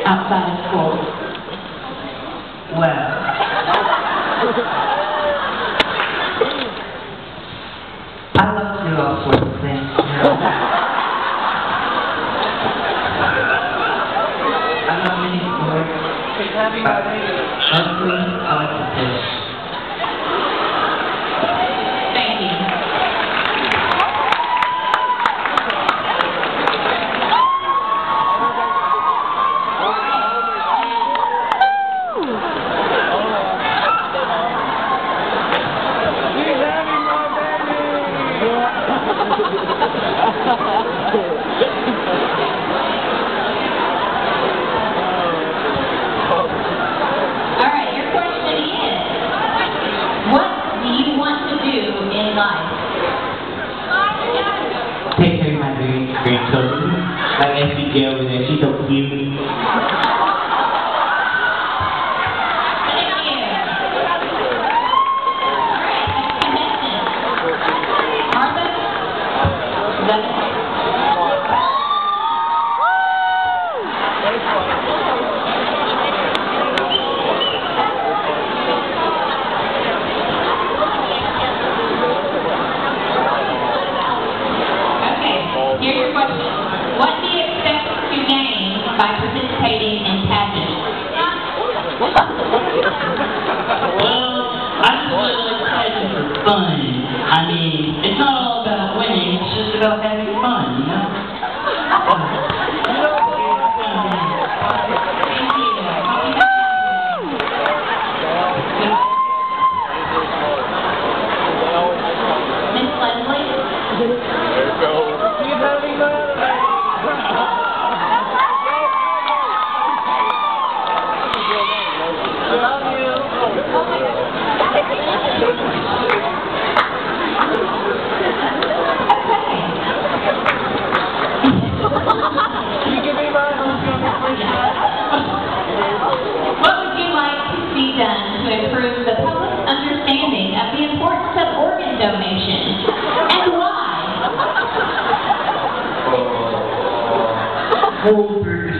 outside of school? Well, I love to do all sorts of things. I love many sports. Mostly, I like to fish. Thank you. Alright, your question is, what do you want to do in life? Take care of my grandchildren. Like SBJ over there, she's so cute. Thank you. Alright, Martha? Is that it? Here's your question. What do you expect to gain by participating in pageants? Well, I just really like pageants for fun. I mean, it's not all about winning, it's just about having fun, you know? Miss Leslie? What would you like to see done to improve the public's understanding of the importance of organ donation? And why? Goldberg.